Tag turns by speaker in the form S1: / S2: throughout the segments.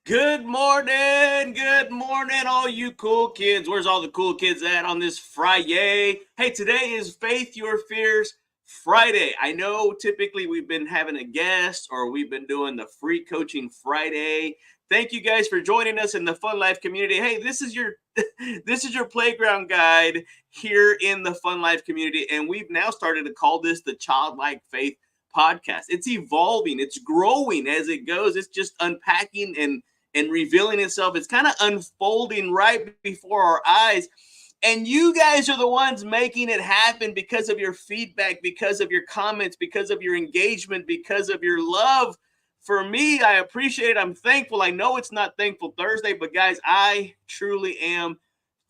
S1: Good morning, all you cool kids. Where's all the cool kids at on this Friday? Hey, today is Your Fears Friday. I know typically we've been having a guest or we've been doing the free coaching Friday. Thank you guys for joining us in the Fun Life community. Hey, this is your this is your playground guide here in the Fun Life community, and we've now started to call this the Childlike Faith podcast. It's evolving, it's growing as it goes. It's just unpacking and revealing itself. It's kind of unfolding right before our eyes. And you guys are the ones making it happen because of your feedback, because of your comments, because of your engagement, because of your love for me. I appreciate it. I'm thankful. I know it's not Thankful Thursday, but guys, I truly am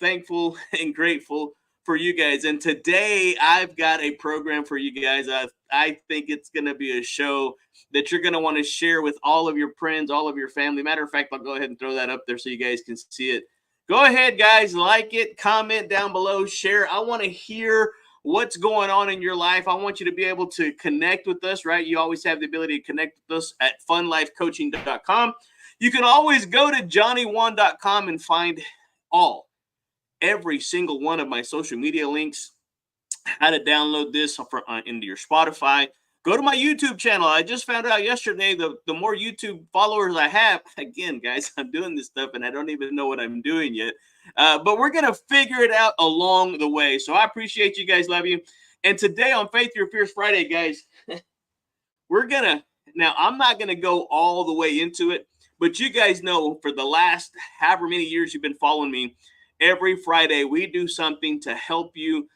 S1: thankful and grateful for you guys. And today I've got a program for you guys. I think it's going to be a show that you're going to want to share with all of your friends, all of your family. Matter of fact, I'll go ahead and throw that up there so you guys can see it. Go ahead, guys, like it, comment down below, share. I want to hear what's going on in your life. I want you to be able to connect with us, right? You always have the ability to connect with us at funlifecoaching.com. You can always go to johnnywan.com and find every single one of my social media links, how to download this into your Spotify. Go to my YouTube channel. I just found out yesterday the more YouTube followers I have, again, guys, I'm doing this stuff and I don't even know what I'm doing yet. But we're going to figure it out along the way. So I appreciate you guys. Love you. And today on Your Fears Friday, guys, now I'm not going to go all the way into it, but you guys know for the last however many years you've been following me, every Friday we do something to help you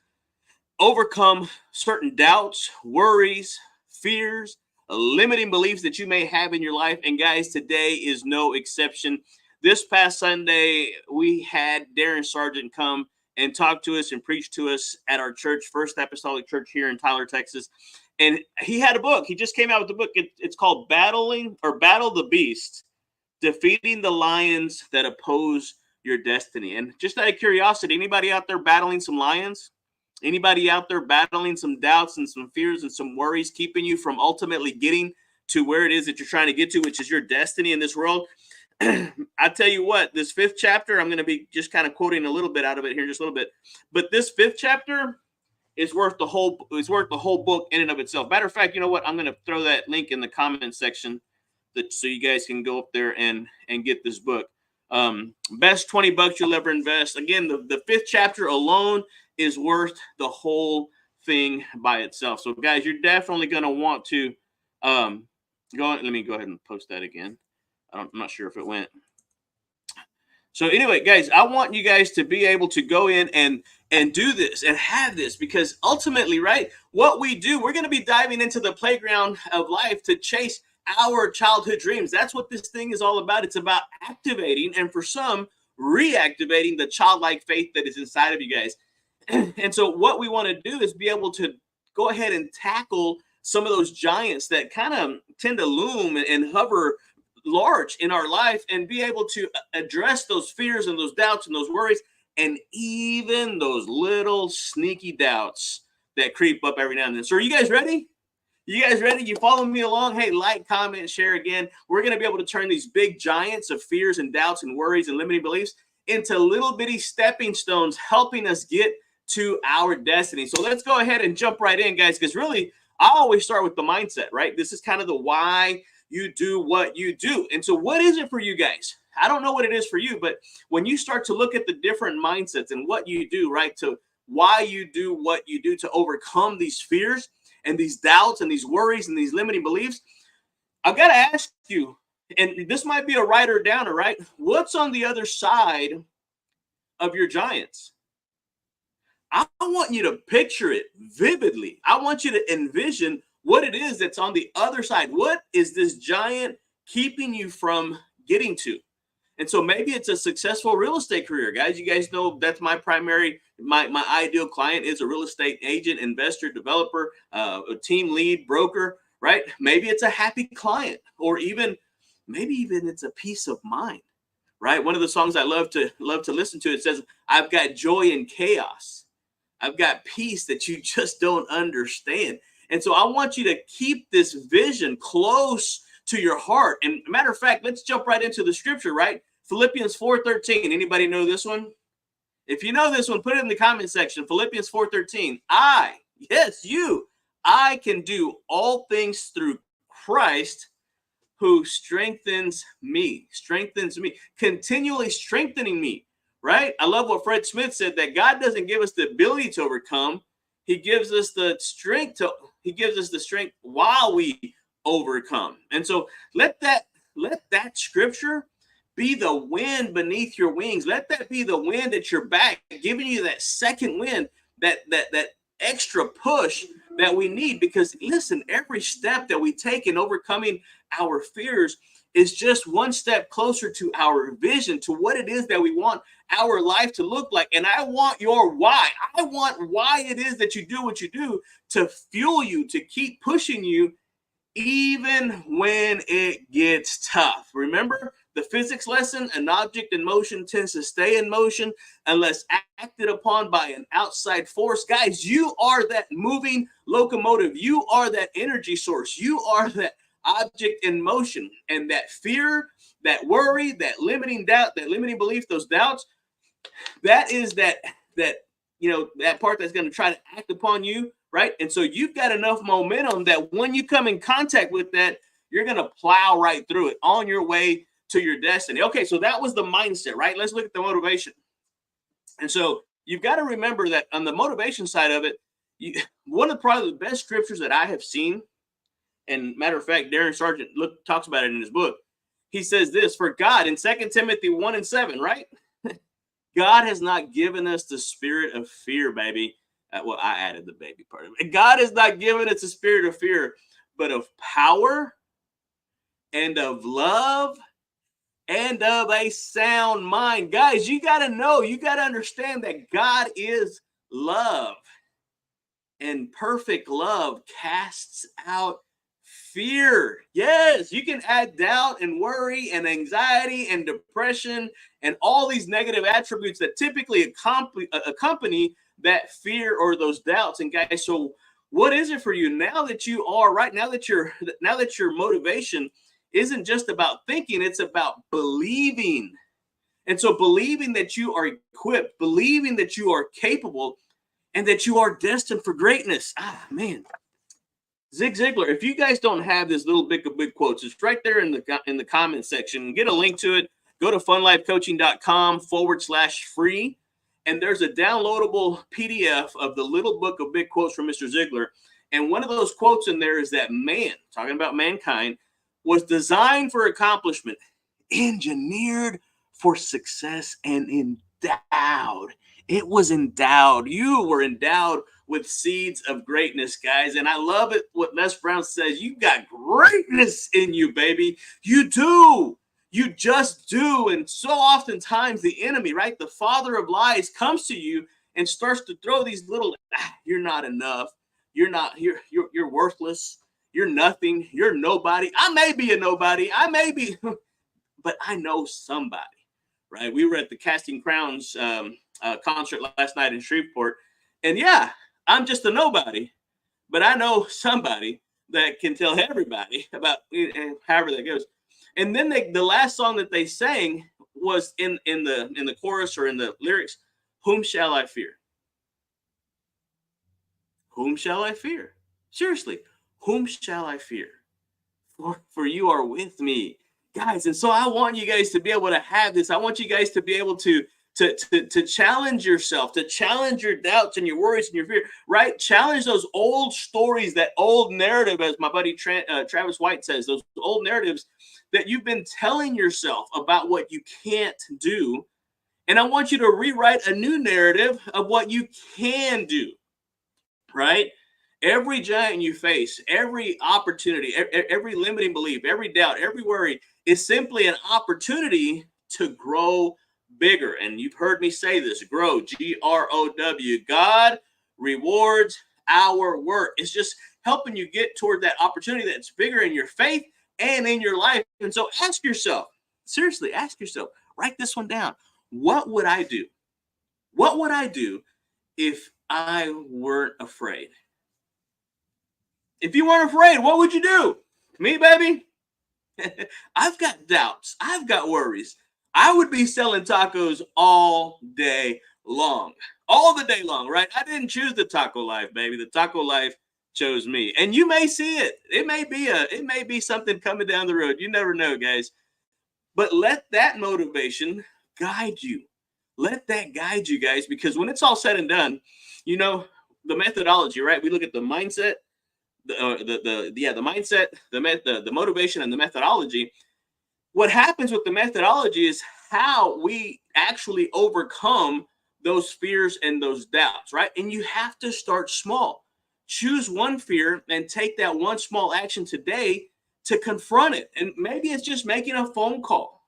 S1: overcome certain doubts, worries, fears, limiting beliefs that you may have in your life. And guys, today is no exception. This past Sunday, we had Darren Sargent come and talk to us and preach to us at our church, First Apostolic Church here in Tyler, Texas. And he had a book. He just came out with a book. It's called Battle the Beast, Defeating the Lions That Oppose Your Destiny. And just out of curiosity, anybody out there battling some lions? Anybody out there battling some doubts and some fears and some worries, keeping you from ultimately getting to where it is that you're trying to get to, which is your destiny in this world? I tell you what, this fifth chapter, I'm going to be just kind of quoting a little bit out of it here, just a little bit. But this fifth chapter is worth the whole book in and of itself. Matter of fact, you know what? I'm going to throw that link in the comment section so you guys can go up there and get this book. Best $20 you'll ever invest. Again, the fifth chapter alone is worth the whole thing by itself. So guys, you're definitely going to want to go. Let me go ahead and post that again. I'm not sure if it went. So anyway, guys, I want you guys to be able to go in and do this and have this, because ultimately, right, what we do, we're going to be diving into the playground of life to chase our childhood dreams. That's what this thing is all about. It's about activating, and for some, reactivating the childlike faith that is inside of you guys. And so what we want to do is be able to go ahead and tackle some of those giants that kind of tend to loom and hover large in our life, and be able to address those fears and those doubts and those worries, and even those little sneaky doubts that creep up every now and then. So are you guys ready? You guys ready? You follow me along? Hey, like, comment, share again. We're going to be able to turn these big giants of fears and doubts and worries and limiting beliefs into little bitty stepping stones, helping us get to our destiny. So let's go ahead and jump right in, guys, because really, I always start with the mindset, right? This is kind of the why you do what you do. And so what is it for you guys? I don't know what it is for you, but when you start to look at the different mindsets and what you do, right, to why you do what you do to overcome these fears and these doubts and these worries and these limiting beliefs, I've got to ask you, and this might be a writer or downer, right? What's on the other side of your giants? I want you to picture it vividly. I want you to envision what it is that's on the other side. What is this giant keeping you from getting to? And so maybe it's a successful real estate career, guys. You guys know that's my primary, my ideal client is a real estate agent, investor, developer, a team lead, broker, right? Maybe it's a happy client, or maybe even it's a peace of mind, right? One of the songs I love to listen to, it says, I've got joy in chaos. I've got peace that you just don't understand. And so I want you to keep this vision close to your heart. And matter of fact, let's jump right into the scripture, right? Philippians 4:13. Anybody know this one? If you know this one, put it in the comment section. Philippians 4:13. Yes, you, I can do all things through Christ who strengthens me, continually strengthening me, right? I love what Fred Smith said, that God doesn't give us the ability to overcome. He gives us the strength while we overcome. And so let that scripture be the wind beneath your wings. Let that be the wind at your back, giving you that second wind, that extra push that we need. Because listen, every step that we take in overcoming our fears is just one step closer to our vision, to what it is that we want our life to look like. And I want your why. I want why it is that you do what you do, to fuel you, to keep pushing you even when it gets tough. Remember the physics lesson: an object in motion tends to stay in motion unless acted upon by an outside force. Guys, you are that moving locomotive. You are that energy source. You are that object in motion. And that fear, that worry, that limiting doubt, that limiting belief, those doubts, that is that part that's going to try to act upon you, right? And so you've got enough momentum that when you come in contact with that, you're going to plow right through it on your way to your destiny. Okay, so that was the mindset, right? Let's look at the motivation. And so you've got to remember that on the motivation side of it, one of probably the best scriptures that I have seen, and matter of fact, Darren Sargent talks about it in his book. He says this: for God, in 2 Timothy 1:7, right? God has not given us the spirit of fear, baby. Well, I added the baby part of it. God has not given us a spirit of fear, but of power and of love and of a sound mind. Guys, you got to know, you got to understand that God is love. And perfect love casts out fear. Yes, you can add doubt and worry and anxiety and depression and all these negative attributes that typically accompany that fear or those doubts. And guys, so what is it for you now that you are right now that your motivation isn't just about thinking, it's about believing. And so believing that you are equipped, believing that you are capable, and that you are destined for greatness. Man. Zig Ziglar, if you guys don't have this little big of big quotes, it's right there in the comment section. Get a link to it. Go to funlifecoaching.com/free. And there's a downloadable PDF of the little book of big quotes from Mr. Ziglar. And one of those quotes in there is that man, talking about mankind, was designed for accomplishment, engineered for success, and endowed. It was endowed. You were endowed with seeds of greatness, guys. And I love it what Les Brown says: you got greatness in you, baby. You do. You just do. And so oftentimes the enemy, right, the father of lies, comes to you and starts to throw these little, you're not enough. You're worthless. You're nothing. You're nobody. I may be a nobody. I may be, but I know somebody, right? We were at the Casting Crowns concert last night in Shreveport. And yeah, I'm just a nobody, but I know somebody that can tell everybody about however that goes. And then the last song that they sang was in the chorus or in the lyrics: whom shall I fear? Whom shall I fear? Seriously, whom shall I fear? For you are with me, guys. And so I want you guys to be able to have this. I want you guys to be able to challenge yourself, to challenge your doubts and your worries and your fear, right? Challenge those old stories, that old narrative, as my buddy Travis White says, those old narratives that you've been telling yourself about what you can't do. And I want you to rewrite a new narrative of what you can do, right? Every giant you face, every opportunity, every limiting belief, every doubt, every worry is simply an opportunity to grow bigger. And you've heard me say this: grow, GROW. God rewards our work. It's just helping you get toward that opportunity that's bigger in your faith and in your life. And so ask yourself, seriously, ask yourself, write this one down. What would I do? What would I do if I weren't afraid? If you weren't afraid, what would you do? Me, baby, I've got doubts. I've got worries. I would be selling tacos all day long, all the day long, right? I didn't choose the taco life, baby. The taco life chose me. And you may see it. It may be something coming down the road. You never know, guys. But let that motivation guide you. Let that guide you, guys, because when it's all said and done, you know, the methodology, right? We look at the mindset, the mindset, the motivation, and the methodology. What happens with the methodology is how we actually overcome those fears and those doubts, right? And you have to start small. Choose one fear and take that one small action today to confront it. And maybe it's just making a phone call.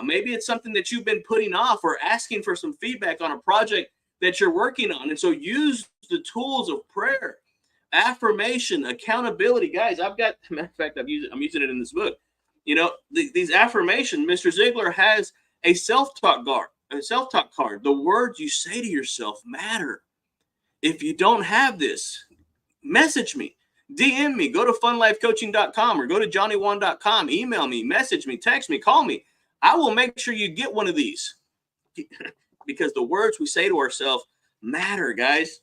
S1: Maybe it's something that you've been putting off or asking for some feedback on a project that you're working on. And so use the tools of prayer, affirmation, accountability. Guys, I've got, matter of fact, I'm using it in this book. You know, these affirmations, Mr. Ziegler has a self-talk card. The words you say to yourself matter. If you don't have this, message me, DM me, go to funlifecoaching.com or go to johnnywan.com, email me, message me, text me, call me. I will make sure you get one of these because the words we say to ourselves matter, guys.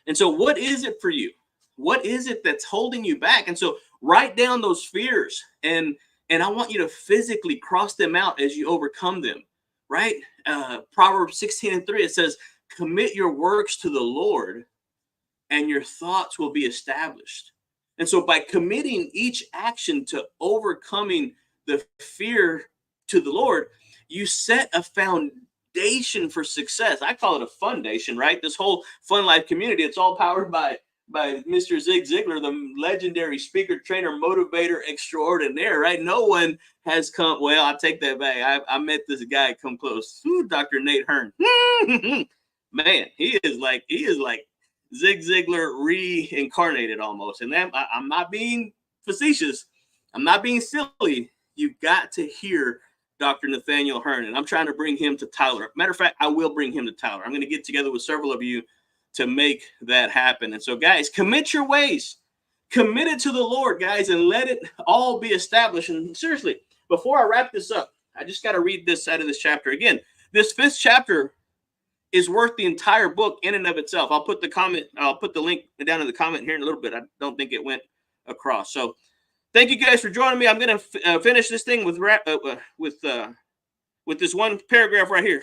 S1: And so what is it for you? What is it that's holding you back? And so write down those fears and I want you to physically cross them out as you overcome them, right? Proverbs 16:3, it says, commit your works to the Lord and your thoughts will be established. And so by committing each action to overcoming the fear to the Lord, you set a foundation for success. I call it a foundation, right? This whole Fun Life community, it's all powered by Mr. Zig Ziglar, the legendary speaker, trainer, motivator extraordinaire, right? No one has come, well, I take that back. I met this guy come close. Ooh, Dr. Nate Hearn. Man, he is like Zig Ziglar reincarnated almost. And that, I'm not being facetious. I'm not being silly. You've got to hear Dr. Nathaniel Hearn, and I'm trying to bring him to Tyler. Matter of fact, I will bring him to Tyler. I'm going to get together with several of you to make that happen. And so, guys, commit your ways. Commit it to the Lord, guys, and let it all be established. And seriously, before I wrap this up, I just got to read this out of this chapter. Again, this 5th chapter is worth the entire book in and of itself. I'll put the link down in the comment here in a little bit. I don't think it went across. So thank you guys for joining me. I'm going to finish this thing with this one paragraph right here.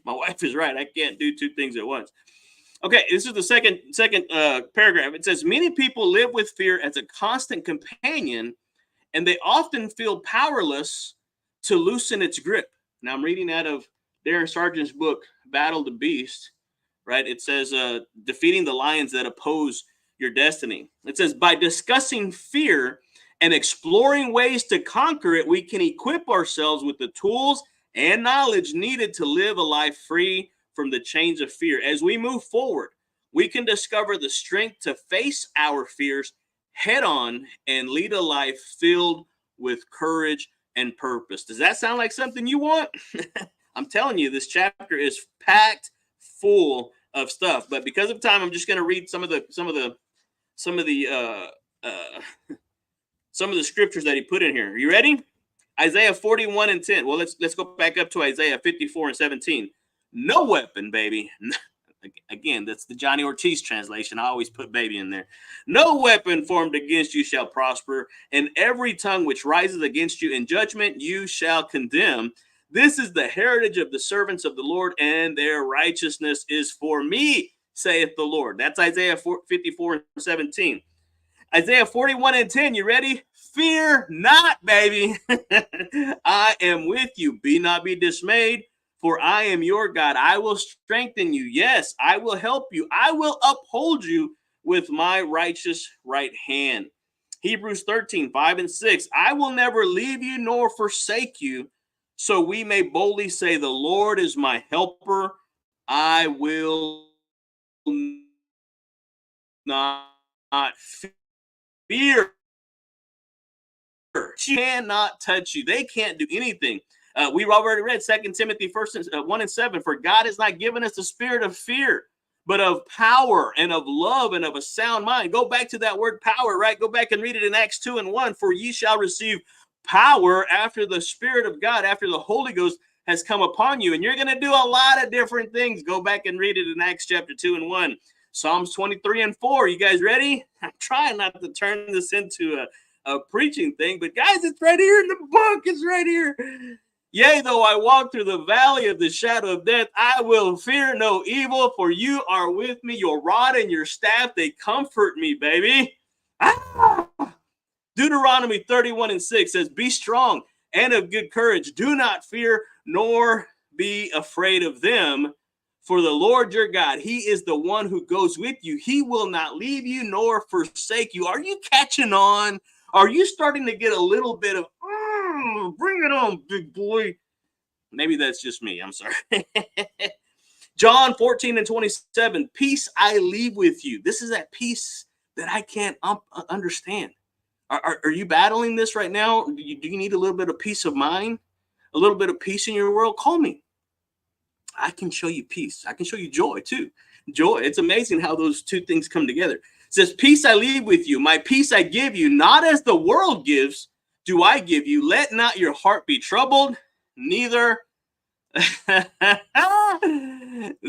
S1: My wife is right. I can't do two things at once. Okay, this is the second paragraph. It says, many people live with fear as a constant companion, and they often feel powerless to loosen its grip. Now, I'm reading out of Darren Sargent's book, Battle the Beast, right? It says, defeating the lions that oppose your destiny. It says, by discussing fear and exploring ways to conquer it, we can equip ourselves with the tools and knowledge needed to live a life free from the chains of fear. As we move forward, we can discover the strength to face our fears head on and lead a life filled with courage and purpose. Does that sound like something you want? I'm telling you, this chapter is packed full of stuff. But because of time, I'm just going to read some of the scriptures that he put in here. Are you ready? Isaiah 41:10. Well, let's go back up to Isaiah 54:17. No weapon, baby. Again, that's the Johnny Ortiz translation. I always put baby in there. No weapon formed against you shall prosper, and every tongue which rises against you in judgment you shall condemn. This is the heritage of the servants of the Lord, and their righteousness is for me, saith the Lord. That's Isaiah 54:17. Isaiah 41:10. You ready? Fear not, baby. I am with you. Be not be dismayed, for I am your God. I will strengthen you. Yes, I will help you. I will uphold you with my righteous right hand. Hebrews 13:5-6. I will never leave you nor forsake you, so we may boldly say, the Lord is my helper. I will not fear. She cannot touch you. They can't do anything. We've already read 2 Timothy 1:7. For God has not given us the spirit of fear, but of power and of love and of a sound mind. Go back to that word power, right? Go back and read it in Acts 2:1. For ye shall receive power after the Spirit of God, after the Holy Ghost has come upon you. And you're going to do a lot of different things. Go back and read it in Acts chapter 2:1. Psalms 23:4. You guys ready? I'm trying not to turn this into a preaching thing, but guys, it's right here in the book. It's right here. Yea, though I walk through the valley of the shadow of death, I will fear no evil, for you are with me. Your rod and your staff, they comfort me, baby. Ah! Deuteronomy 31:6 says, be strong and of good courage. Do not fear, nor be afraid of them. For the Lord your God, he is the one who goes with you. He will not leave you nor forsake you. Are you catching on? Are you starting to get a little bit of, bring it on, big boy? Maybe that's just me. I'm sorry. John 14:27, peace I leave with you. This is that peace that I can't understand. Are you battling this right now? Do you need a little bit of peace of mind? A little bit of peace in your world? Call me. I can show you peace. I can show you joy too. Joy. It's amazing how those two things come together. It says, peace I leave with you. My peace I give you. Not as the world gives, do I give you. Let not your heart be troubled, neither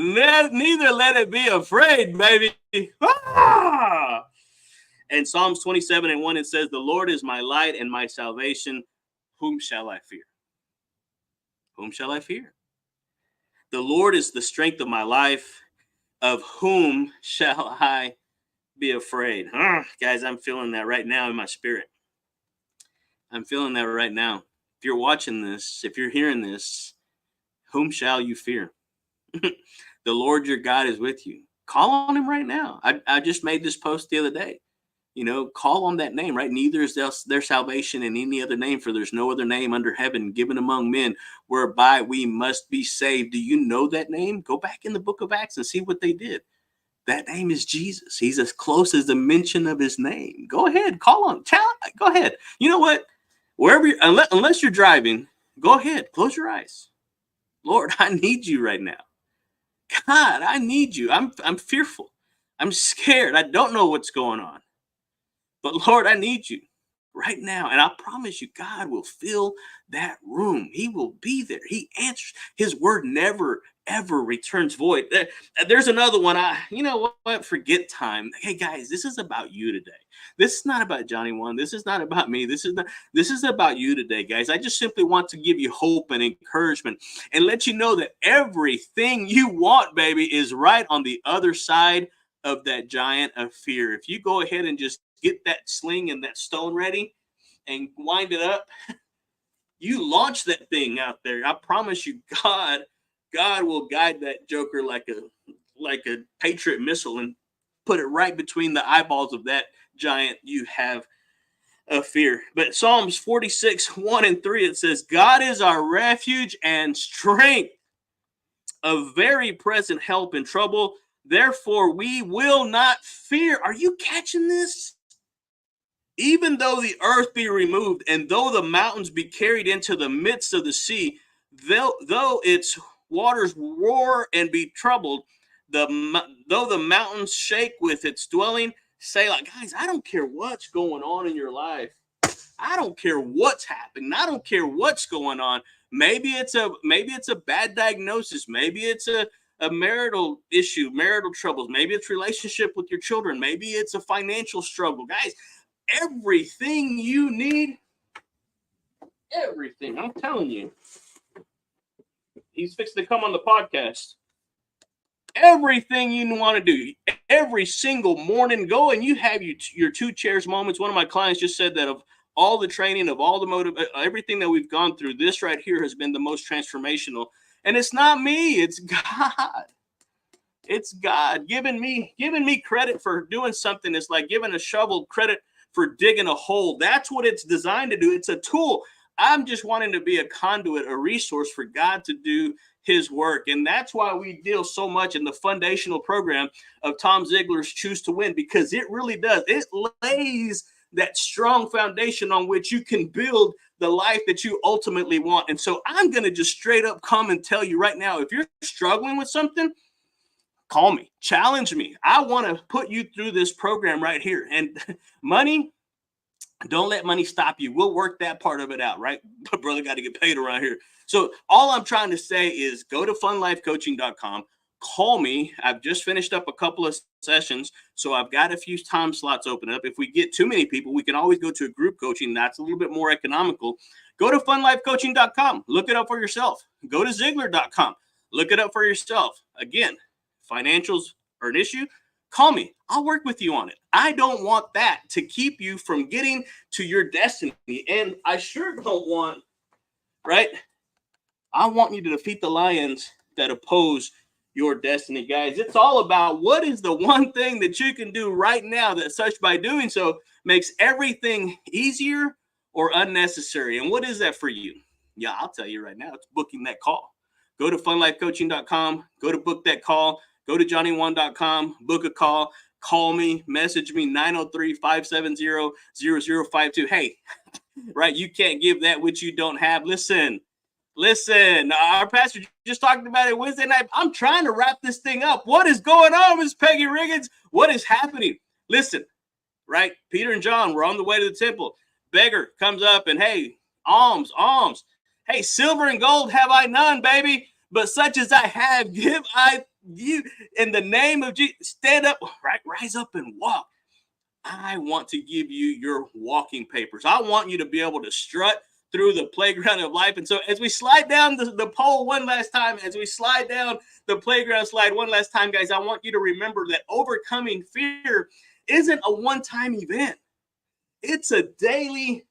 S1: neither let it be afraid, baby. Ah! And Psalms 27:1, it says, the Lord is my light and my salvation. Whom shall I fear? Whom shall I fear? The Lord is the strength of my life. Of whom shall I be afraid? Guys, I'm feeling that right now in my spirit. I'm feeling that right now. If you're watching this, if you're hearing this, whom shall you fear? The Lord your God is with you. Call on him right now. I just made this post the other day. You know, call on that name, right? Neither is their salvation in any other name, for there's no other name under heaven given among men whereby we must be saved. Do you know that name? Go back in the book of Acts and see what they did. That name is Jesus. He's as close as the mention of his name. Go ahead, call on. Go ahead. You know what? Wherever unless you're driving, go ahead. Close your eyes. Lord, I need you right now. God, I need you. I'm fearful. I'm scared. I don't know what's going on. But Lord, I need you right now. And I promise you, God will fill that room. He will be there. He answers. His word never, ever returns void. There's another one. You know what? Forget time. Hey, guys, this is about you today. This is not about Johnny One. This is not about me. This is about you today, guys. I just simply want to give you hope and encouragement and let you know that everything you want, baby, is right on the other side of that giant of fear. If you go ahead and just get that sling and that stone ready and wind it up, you launch that thing out there. I promise you, God will guide that joker like a Patriot missile and put it right between the eyeballs of that giant you have of fear. But Psalms 46:1-3, it says, God is our refuge and strength, a very present help in trouble. Therefore, we will not fear. Are you catching this? Even though the earth be removed, and though the mountains be carried into the midst of the sea, though its waters roar and be troubled, though the mountains shake with its dwelling, say, like, guys, I don't care what's going on in your life. I don't care what's happening. I don't care what's going on. Maybe it's a bad diagnosis. Maybe it's a marital issue, marital troubles. Maybe it's relationship with your children. Maybe it's a financial struggle. Guys, everything you need, everything, I'm telling you, he's fixing to come on the podcast. Everything you want to do, every single morning, go and you have your two chairs moments. One of my clients just said that of all the training, of all the motive, everything that we've gone through, this right here has been the most transformational. And it's not me, it's God. It's God giving me credit for doing something. It's like giving a shovel credit for digging a hole. That's what it's designed to do. It's a tool. I'm just wanting to be a conduit, a resource for God to do his work. And that's why we deal so much in the foundational program of Tom Ziegler's Choose to Win, because it really does. It lays that strong foundation on which you can build the life that you ultimately want. And so I'm going to just straight up come and tell you right now, if you're struggling with something, call me, challenge me. I want to put you through this program right here. And money, don't let money stop you. We'll work that part of it out, right? But brother got to get paid around here. So all I'm trying to say is go to funlifecoaching.com. Call me. I've just finished up a couple of sessions, so I've got a few time slots open up. If we get too many people, we can always go to a group coaching. That's a little bit more economical. Go to funlifecoaching.com. Look it up for yourself. Go to Ziglar.com. Look it up for yourself. Again, financials are an issue. Call me. I'll work with you on it. I don't want that to keep you from getting to your destiny. And I sure don't want, right? I want you to defeat the lions that oppose your destiny, guys. It's all about what is the one thing that you can do right now that such by doing so makes everything easier or unnecessary. And what is that for you? Yeah, I'll tell you right now. It's booking that call. Go to funlifecoaching.com. Go to book that call. Go to johnny1.com, book a call, call me, message me, 903-570-0052. Hey, right, you can't give that which you don't have. Listen, our pastor just talked about it Wednesday night. I'm trying to wrap this thing up. What is going on, Miss Peggy Riggins? What is happening? Listen, right, Peter and John were on the way to the temple. Beggar comes up and, hey, alms. Hey, silver and gold have I none, baby, but such as I have give I you in the name of Jesus. Stand up, right? Rise up and walk. I want to give you your walking papers. I want you to be able to strut through the playground of life. And so as we slide down the pole one last time, as we slide down the playground slide one last time, guys, I want you to remember that overcoming fear isn't a one-time event. It's a daily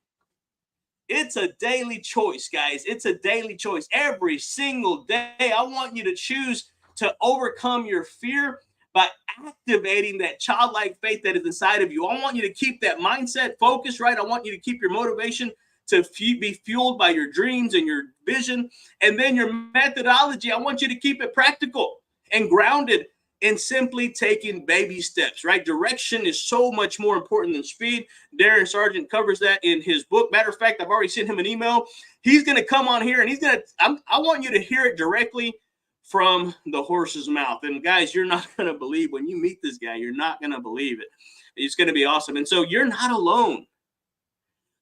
S1: choice, guys. It's a daily choice. Every single day, I want you to choose to overcome your fear by activating that childlike faith that is inside of you. I want you to keep that mindset focused, right? I want you to keep your motivation to be fueled by your dreams and your vision. And then your methodology, I want you to keep it practical and grounded in simply taking baby steps, right? Direction is so much more important than speed. Darren Sargent covers that in his book. Matter of fact, I've already sent him an email. He's going to come on here and I want you to hear it directly from the horse's mouth. And guys, you're not going to believe when you meet this guy, you're not going to believe it. It's going to be awesome. And so you're not alone.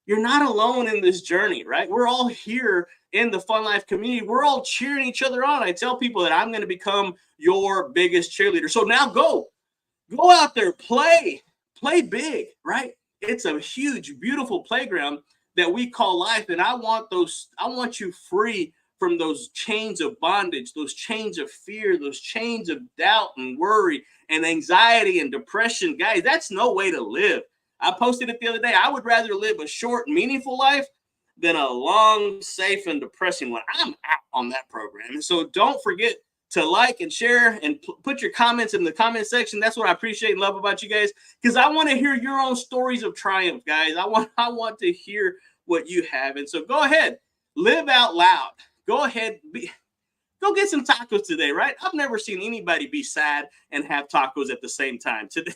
S1: You're not alone in this journey, right? We're all here in the Fun Life community. We're all cheering each other on. I tell people that I'm going to become your biggest cheerleader. So now go out there, play big, right? It's a huge, beautiful playground that we call life. And I want you free from those chains of bondage, those chains of fear, those chains of doubt and worry and anxiety and depression. Guys, that's no way to live. I posted it the other day. I would rather live a short, meaningful life than a long, safe, and depressing one. I'm out on that program. And so don't forget to like and share and put your comments in the comment section. That's what I appreciate and love about you guys, because I want to hear your own stories of triumph, guys. I want to hear what you have. And so go ahead, live out loud. Go ahead, go get some tacos today, right? I've never seen anybody be sad and have tacos at the same time today.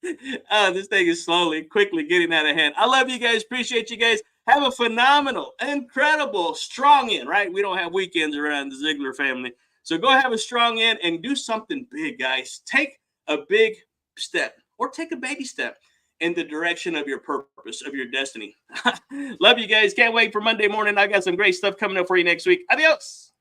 S1: This thing is quickly getting out of hand. I love you guys. Appreciate you guys. Have a phenomenal, incredible, strong end, right? We don't have weekends around the Ziglar family. So go have a strong end and do something big, guys. Take a big step or take a baby step in the direction of your purpose, of your destiny. Love you guys. Can't wait for Monday morning. I got some great stuff coming up for you next week. Adios.